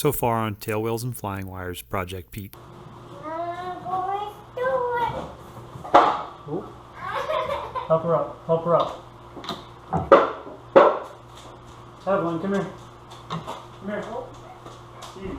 So far on Tailwheels and Flying Wires, Project Piet. I'm going to do it. Oh. Help her up. Help her up. Evelyn, come here. Come here. Eat.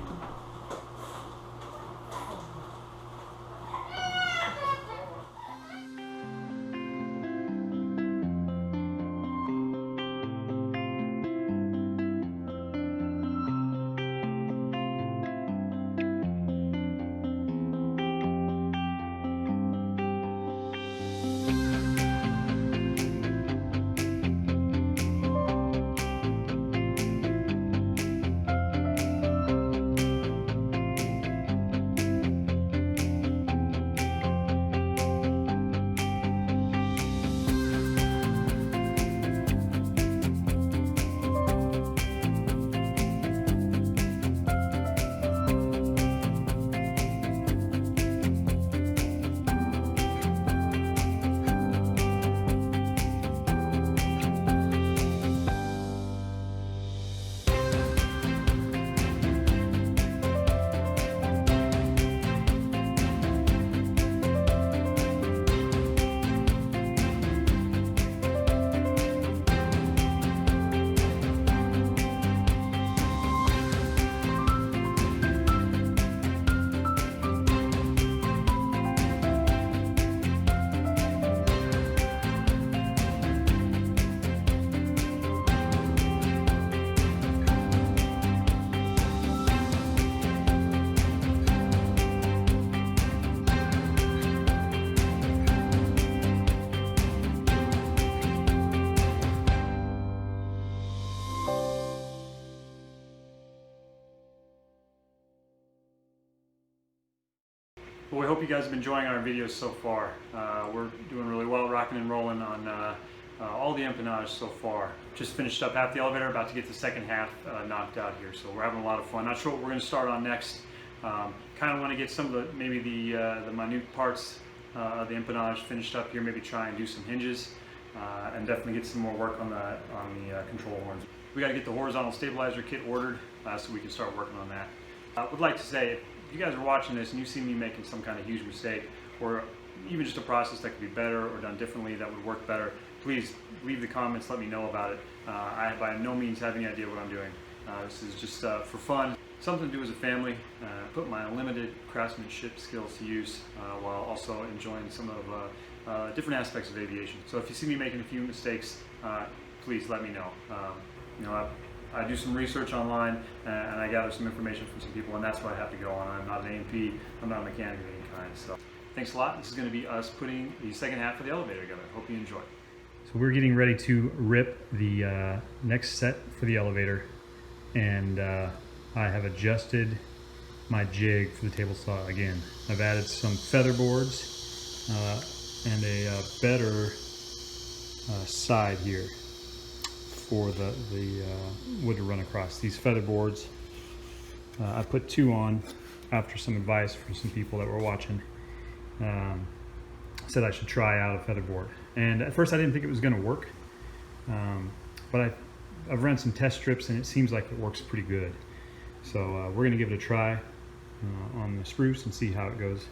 Well, we hope you guys have been enjoying our videos so far. We're doing really well, rocking and rolling on all the empennage so far. Just finished up half the elevator, about to get the second half knocked out here. So we're having a lot of fun. Not sure what we're going to start on next. Kind of want to get some of maybe the minute parts of the empennage finished up here. Maybe try and do some hinges, and definitely get some more work on the control horns. We got to get the horizontal stabilizer kit ordered so we can start working on that. I would like to say, if you guys are watching this and you see me making some kind of huge mistake, or even just a process that could be better or done differently that would work better, please leave the comments, let me know about it. I by no means have any idea what I'm doing. This is just for fun, something to do as a family, put my limited craftsmanship skills to use while also enjoying some of different aspects of aviation. So if you see me making a few mistakes, please let me know. I do some research online and I gather some information from some people, and that's what I have to go on. I'm not an A&P, I'm not a mechanic of any kind. So thanks a lot. This is going to be us putting the second half of the elevator together. Hope you enjoy. So we're getting ready to rip the next set for the elevator, and I have adjusted my jig for the table saw again. I've added some feather boards and a better side here for the wood to run across. These feather boards, I put 2 on after some advice from some people that were watching. Said I should try out a feather board, and at first I didn't think it was going to work, but I've run some test strips and it seems like it works pretty good. So we're going to give it a try on the spruce and see how it goes.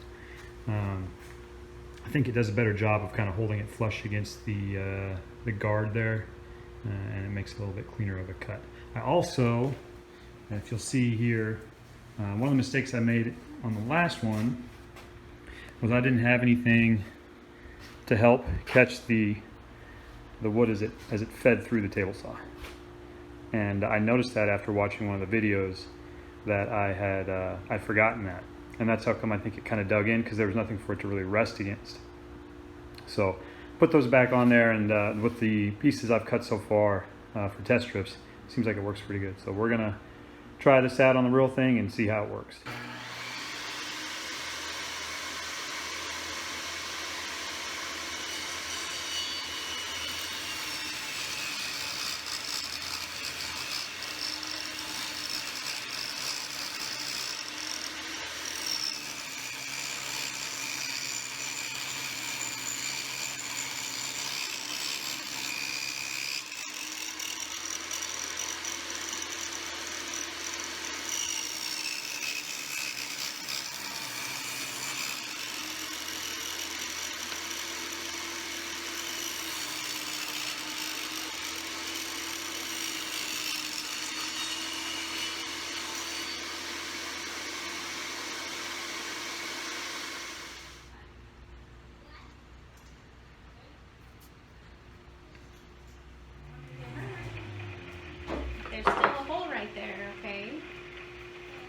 I think it does a better job of kind of holding it flush against the guard there. And it makes it a little bit cleaner of a cut. I also, if you'll see here, one of the mistakes I made on the last one was I didn't have anything to help catch the wood as it fed through the table saw. And I noticed that after watching one of the videos that I'd forgotten that. And that's how come I think it kind of dug in, because there was nothing for it to really rest against. So put those back on there, and with the pieces I've cut so far for test strips, seems like it works pretty good. So we're gonna try this out on the real thing and see how it works.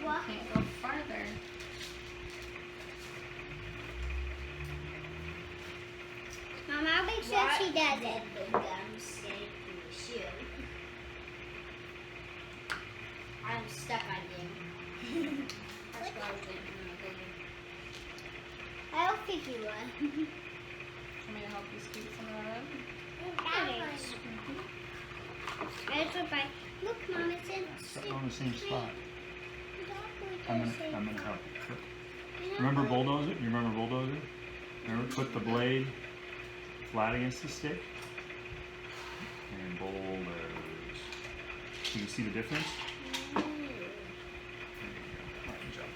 What? Can't go farther. Mom, I'll make sure she does it. I'm stuck again. That's what I was doing. I'll pick you one. Want me to help you scoot some of that up? That's what I look, Mom. It said On the same spot. I'm I'm gonna help you. Remember bulldozer? You remember bulldozer? Remember, put the blade flat against the stick and bulldoze. Can you see the difference? There you go. All right, good job.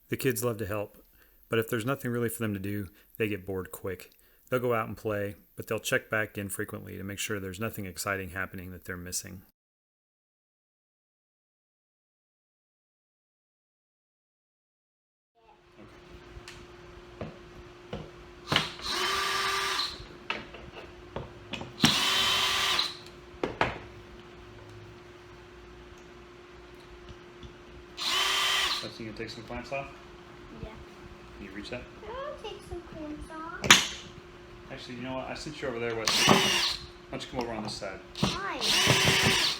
The kids love to help, but if there's nothing really for them to do, they get bored quick. They'll go out and play, but they'll check back in frequently to make sure there's nothing exciting happening that they're missing. So you can take some clamps off? Yeah. Can you reach that? I'll take some clamps off. Actually, you know what? I sent you over there. Why don't you come over on this side? Why?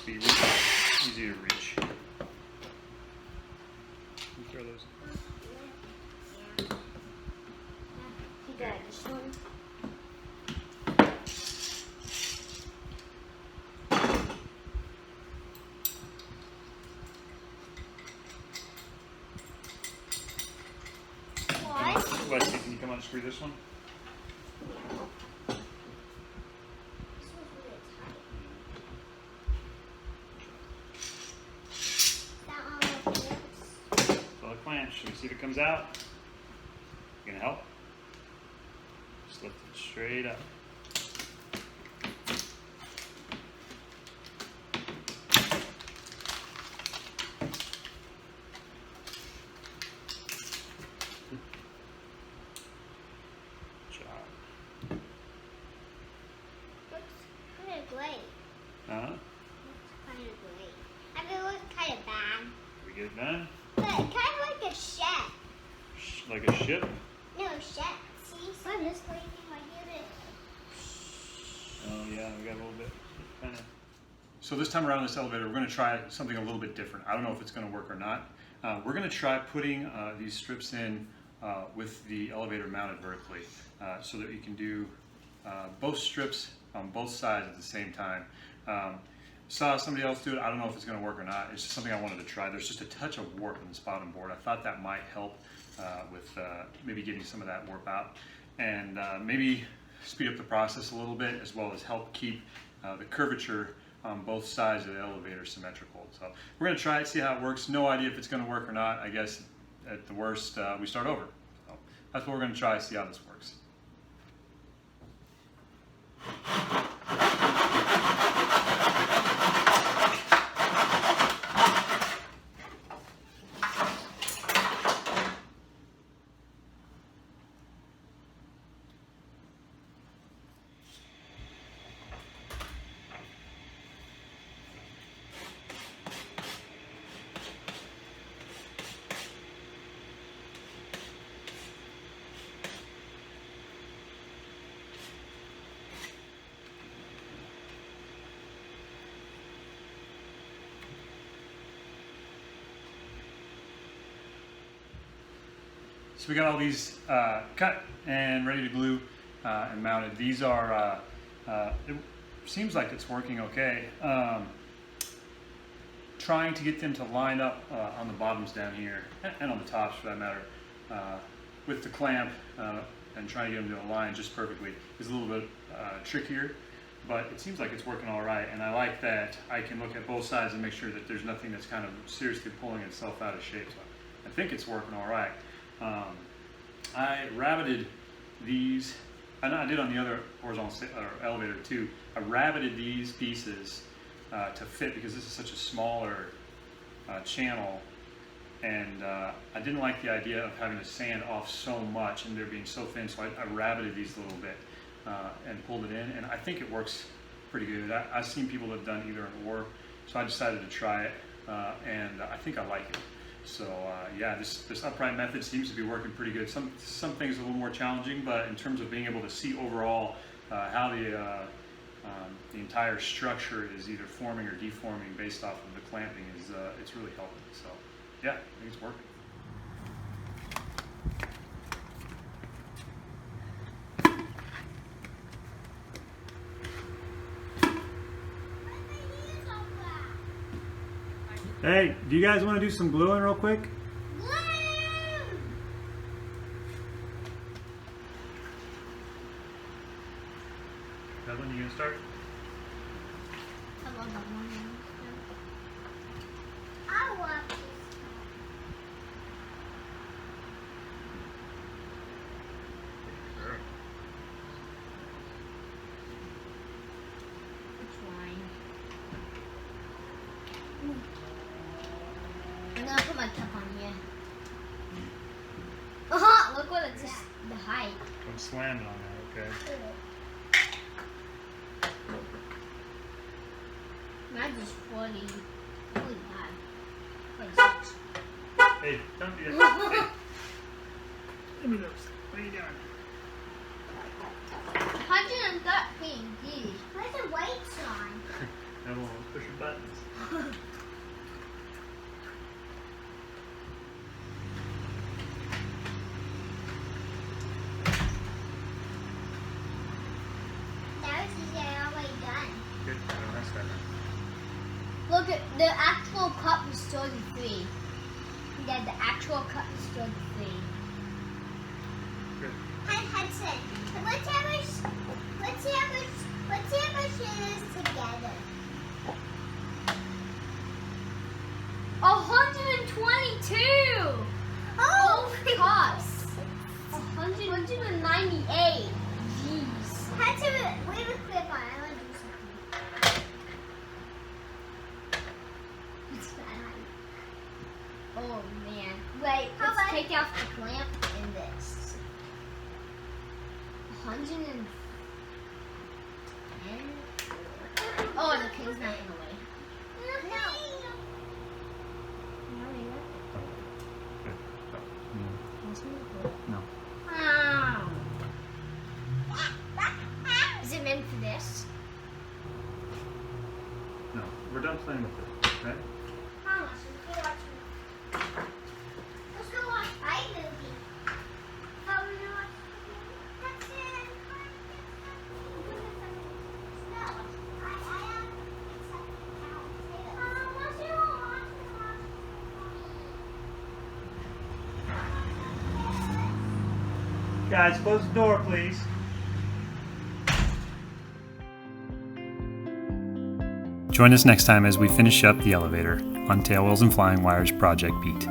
Be easy to reach. Can you throw those? Yeah. You got this one. What? Leslie, can you come unscrew this one? This was really tight. That one was this. So the clamp, should we see if it comes out? You gonna help? Just lift it straight up. Good job. Looks kind of great. Uh-huh. Looks kind of great. I mean, it looks kind of bad. We get it done? But kind of like a shed. Like a ship? No, shed. See, son, this way I did it. Oh yeah, we got a little bit kind of. So this time around in this elevator, we're going to try something a little bit different. I don't know if it's going to work or not. We're going to try putting these strips in with the elevator mounted vertically, so that you can do both strips on both sides at the same time. Saw somebody else do it. I don't know if it's going to work or not. It's just something I wanted to try. There's just a touch of warp in this bottom board. I thought that might help with maybe getting some of that warp out, and maybe speed up the process a little bit, as well as help keep the curvature on both sides of the elevator symmetrical. So we're going to try it, see how it works. No idea if it's going to work or not. I guess at the worst, we start over. So that's what we're going to try, see how this works. So we got all these cut and ready to glue and mounted. These are, it seems like it's working okay. Trying to get them to line up on the bottoms down here, and on the tops for that matter, with the clamp and trying to get them to align just perfectly is a little bit trickier, but it seems like it's working all right. And I like that I can look at both sides and make sure that there's nothing that's kind of seriously pulling itself out of shape. So I think it's working all right. I rabbited these, and I did on the other horizontal elevator too. I rabbited these pieces to fit, because this is such a smaller channel, and I didn't like the idea of having to sand off so much and they're being so thin, so I rabbited these a little bit and pulled it in, and I think it works pretty good. I've seen people that have done either or, so I decided to try it and I think I like it. So yeah, this upright method seems to be working pretty good. Some things are a little more challenging, but in terms of being able to see overall how the entire structure is either forming or deforming based off of the clamping is it's really helping. So yeah, I think it's working. Hey, do you guys want to do some gluing real quick? Evelyn, you gonna start? I want this. Sure. It's fine. I'm gonna put my cup on here. Look what it's the height. Don't slam it on that, okay? Mine's just 45. 46. Hey, don't do that. Hey. Give me those. What are you doing? 113, geez. Where's the weights on? Evelyn, push your buttons. That was easy. I already done. Good. Nice that. Look, at the actual cup is 33. Yeah, the actual cup is 33. Good. Hey Hudson, let's have our shoes together. 122! Oh, Cups! 198. Jeez. Hudson, we have a clip on. I want to do something. It's bad. Oh man. Wait, How let's about- take off the clamp and this. 110. Oh, the pin's not in the way. No. Wow. Is it meant for this? No. We're done playing with it, okay? Mama, let's go watch iMovie. Oh, we're gonna watch Hudson. No, Guys, close the door, please. Join us next time as we finish up the elevator on Tailwheels and Flying Wires Project Pete.